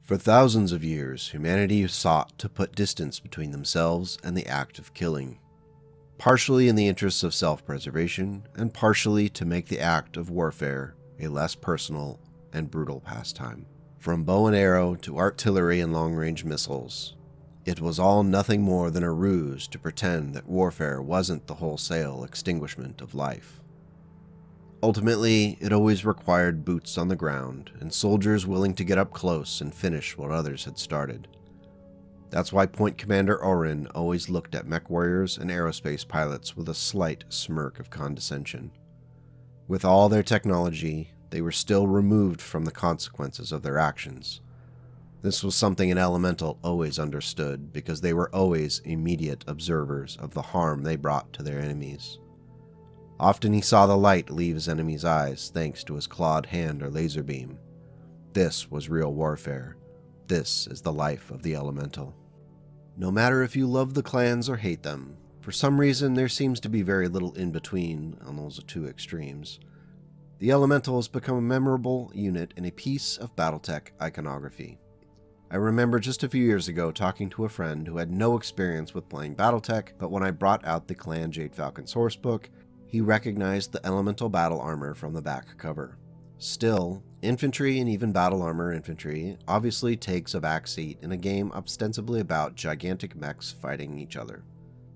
For thousands of years, humanity sought to put distance between themselves and the act of killing, partially in the interests of self-preservation, and partially to make the act of warfare a less personal and brutal pastime. From bow and arrow to artillery and long-range missiles, it was all nothing more than a ruse to pretend that warfare wasn't the wholesale extinguishment of life. Ultimately, it always required boots on the ground and soldiers willing to get up close and finish what others had started. That's why Point Commander Orin always looked at mech warriors and aerospace pilots with a slight smirk of condescension. With all their technology, they were still removed from the consequences of their actions. This was something an elemental always understood, because they were always immediate observers of the harm they brought to their enemies. Often he saw the light leave his enemy's eyes thanks to his clawed hand or laser beam. This was real warfare. This is the life of the elemental. No matter if you love the clans or hate them, for some reason there seems to be very little in between on those two extremes. The elemental has become a memorable unit in a piece of Battletech iconography. I remember just a few years ago talking to a friend who had no experience with playing Battletech, but when I brought out the Clan Jade Falcon sourcebook, he recognized the elemental battle armor from the back cover. Still, infantry and even battle armor infantry obviously takes a backseat in a game ostensibly about gigantic mechs fighting each other.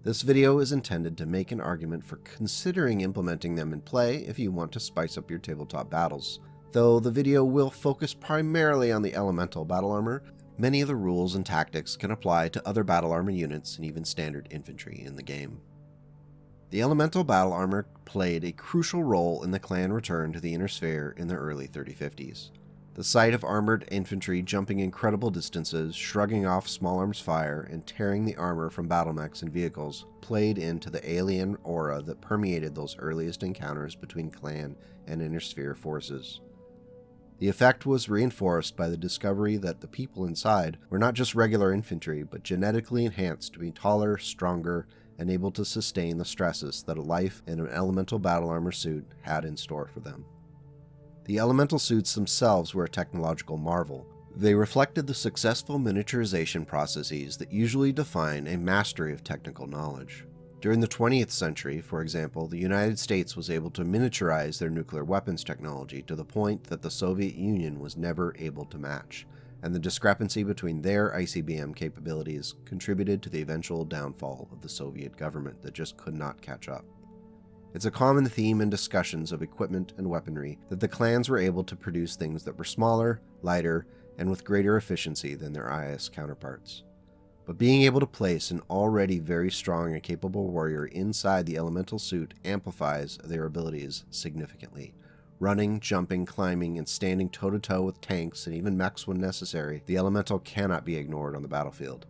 This video is intended to make an argument for considering implementing them in play if you want to spice up your tabletop battles. Though the video will focus primarily on the elemental battle armor, many of the rules and tactics can apply to other battle armor units and even standard infantry in the game. The elemental battle armor played a crucial role in the clan return to the Inner Sphere in the early 3050s. The sight of armored infantry jumping incredible distances, shrugging off small arms fire, and tearing the armor from battle mechs and vehicles played into the alien aura that permeated those earliest encounters between clan and Inner Sphere forces. The effect was reinforced by the discovery that the people inside were not just regular infantry, but genetically enhanced to be taller, stronger, and able to sustain the stresses that a life in an elemental battle armor suit had in store for them. The elemental suits themselves were a technological marvel. They reflected the successful miniaturization processes that usually define a mastery of technical knowledge. During the 20th century, for example, the United States was able to miniaturize their nuclear weapons technology to the point that the Soviet Union was never able to match, and the discrepancy between their ICBM capabilities contributed to the eventual downfall of the Soviet government that just could not catch up. It's a common theme in discussions of equipment and weaponry that the clans were able to produce things that were smaller, lighter, and with greater efficiency than their IS counterparts. But being able to place an already very strong and capable warrior inside the elemental suit amplifies their abilities significantly. Running, jumping, climbing, and standing toe-to-toe with tanks and even mechs when necessary, the elemental cannot be ignored on the battlefield.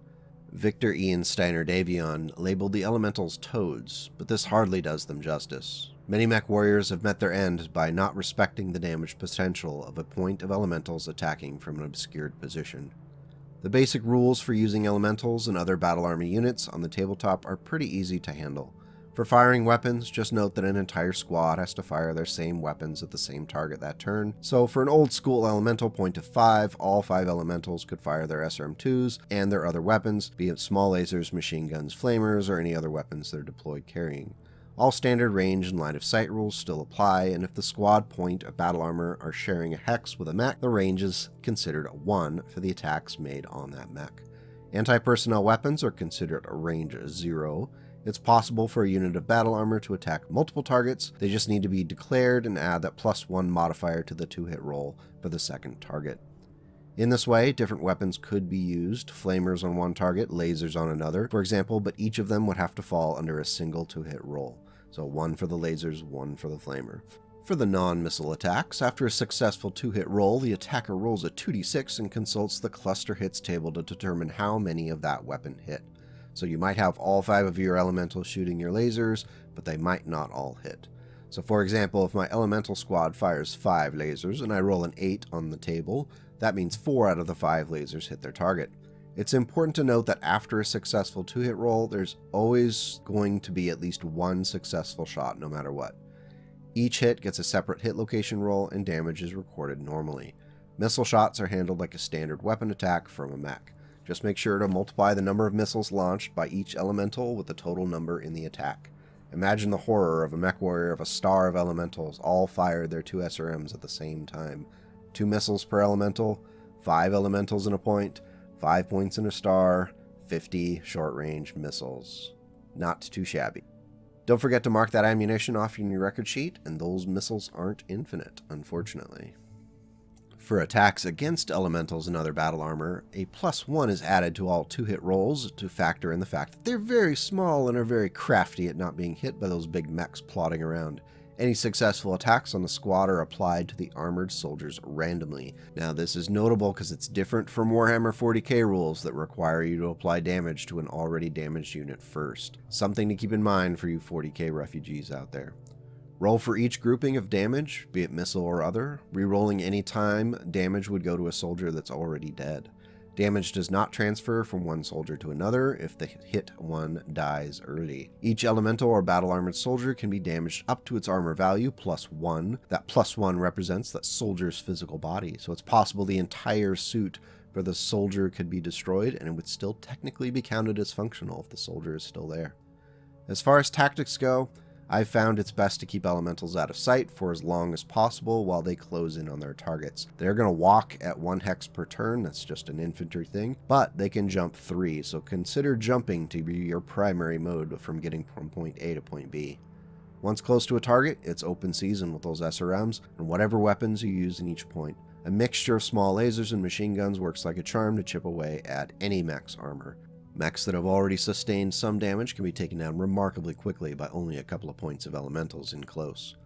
Victor Ian Steiner Davion labeled the elementals toads, but this hardly does them justice. Many mech warriors have met their end by not respecting the damage potential of a point of elementals attacking from an obscured position. The basic rules for using elementals and other battle army units on the tabletop are pretty easy to handle. For firing weapons, just note that an entire squad has to fire their same weapons at the same target that turn. So for an old school elemental point of 5, all 5 elementals could fire their SRM-2s and their other weapons, be it small lasers, machine guns, flamers, or any other weapons they're deployed carrying. All standard range and line of sight rules still apply, and if the squad point of battle armor are sharing a hex with a mech, the range is considered a 1 for the attacks made on that mech. Anti-personnel weapons are considered a range 0. It's possible for a unit of battle armor to attack multiple targets. They just need to be declared and add that +1 modifier to the 2-hit roll for the second target. In this way, different weapons could be used, flamers on one target, lasers on another, for example, but each of them would have to fall under a single 2-hit roll. So 1 for the lasers, 1 for the flamer. For the non-missile attacks, after a successful 2-hit roll, the attacker rolls a 2d6 and consults the cluster hits table to determine how many of that weapon hit. So you might have all 5 of your elementals shooting your lasers, but they might not all hit. So for example, if my elemental squad fires 5 lasers and I roll an 8 on the table, that means 4 out of the 5 lasers hit their target. It's important to note that after a successful 2-hit roll, there's always going to be at least 1 successful shot no matter what. Each hit gets a separate hit location roll and damage is recorded normally. Missile shots are handled like a standard weapon attack from a mech. Just make sure to multiply the number of missiles launched by each elemental with the total number in the attack. Imagine the horror of a mech warrior of a star of elementals all fired their 2 SRMs at the same time. 2 missiles per elemental, 5 elementals in a point, 5 points in a star, 50 short-range missiles. Not too shabby. Don't forget to mark that ammunition off in your record sheet, and those missiles aren't infinite, unfortunately. For attacks against elementals and other battle armor, a +1 is added to all 2-hit rolls to factor in the fact that they're very small and are very crafty at not being hit by those big mechs plodding around. Any successful attacks on the squad are applied to the armored soldiers randomly. Now this is notable because it's different from Warhammer 40k rules that require you to apply damage to an already damaged unit first. Something to keep in mind for you 40k refugees out there. Roll for each grouping of damage, be it missile or other. Rerolling any time damage would go to a soldier that's already dead. Damage does not transfer from one soldier to another if the hit one dies early. Each elemental or battle armored soldier can be damaged up to its armor value +1. That +1 represents that soldier's physical body, so it's possible the entire suit for the soldier could be destroyed and it would still technically be counted as functional if the soldier is still there. As far as tactics go, I've found it's best to keep elementals out of sight for as long as possible while they close in on their targets. They're going to walk at 1 hex per turn, that's just an infantry thing, but they can jump 3, so consider jumping to be your primary mode from getting from point A to point B. Once close to a target, it's open season with those SRMs and whatever weapons you use in each point. A mixture of small lasers and machine guns works like a charm to chip away at any mech's armor. Mechs that have already sustained some damage can be taken down remarkably quickly by only a couple of points of elementals in close.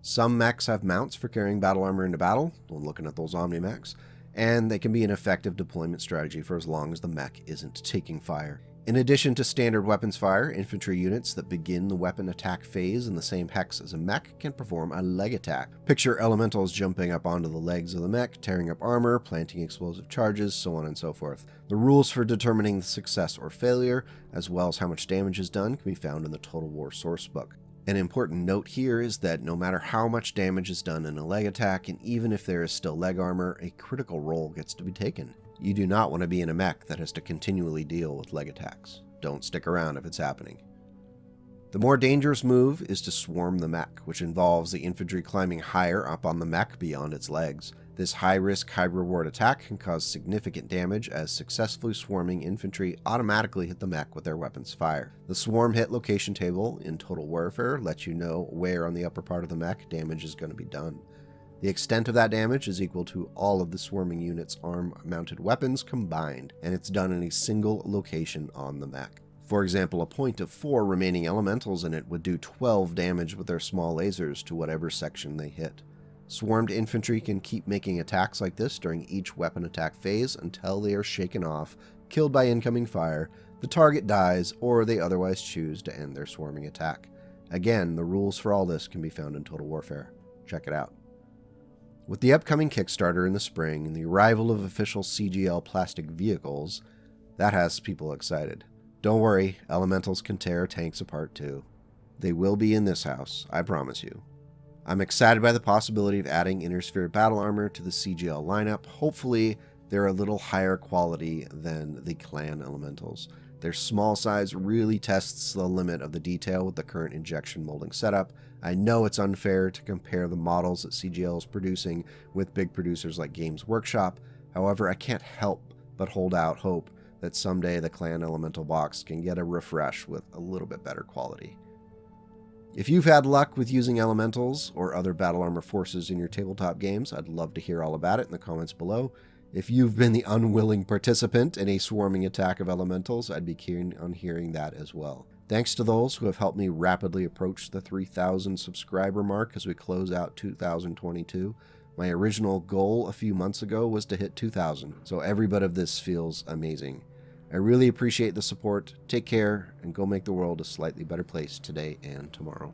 Some mechs have mounts for carrying battle armor into battle, when looking at those Omni mechs, and they can be an effective deployment strategy for as long as the mech isn't taking fire. In addition to standard weapons fire, infantry units that begin the weapon attack phase in the same hex as a mech can perform a leg attack. Picture elementals jumping up onto the legs of the mech, tearing up armor, planting explosive charges, so on and so forth. The rules for determining the success or failure, as well as how much damage is done, can be found in the Total War sourcebook. An important note here is that no matter how much damage is done in a leg attack, and even if there is still leg armor, a critical roll gets to be taken. You do not want to be in a mech that has to continually deal with leg attacks. Don't stick around if it's happening. The more dangerous move is to swarm the mech, which involves the infantry climbing higher up on the mech beyond its legs. This high-risk, high-reward attack can cause significant damage as successfully swarming infantry automatically hit the mech with their weapons fire. The swarm hit location table in Total Warfare lets you know where on the upper part of the mech damage is going to be done. The extent of that damage is equal to all of the swarming unit's arm-mounted weapons combined, and it's done in a single location on the mech. For example, a point of 4 remaining elementals in it would do 12 damage with their small lasers to whatever section they hit. Swarmed infantry can keep making attacks like this during each weapon attack phase until they are shaken off, killed by incoming fire, the target dies, or they otherwise choose to end their swarming attack. Again, the rules for all this can be found in Total Warfare. Check it out. With the upcoming Kickstarter in the spring and the arrival of official CGL plastic vehicles, that has people excited. Don't worry, elementals can tear tanks apart too. They will be in this house, I promise you. I'm excited by the possibility of adding Inner Sphere battle armor to the CGL lineup. Hopefully, they're a little higher quality than the clan elementals. Their small size really tests the limit of the detail with the current injection molding setup. I know it's unfair to compare the models that CGL is producing with big producers like Games Workshop. However, I can't help but hold out hope that someday the Clan Elemental box can get a refresh with a little bit better quality. If you've had luck with using elementals or other battle armor forces in your tabletop games, I'd love to hear all about it in the comments below. If you've been the unwilling participant in a swarming attack of elementals, I'd be keen on hearing that as well. Thanks to those who have helped me rapidly approach the 3,000 subscriber mark as we close out 2022. My original goal a few months ago was to hit 2,000, so every bit of this feels amazing. I really appreciate the support. Take care, and go make the world a slightly better place today and tomorrow.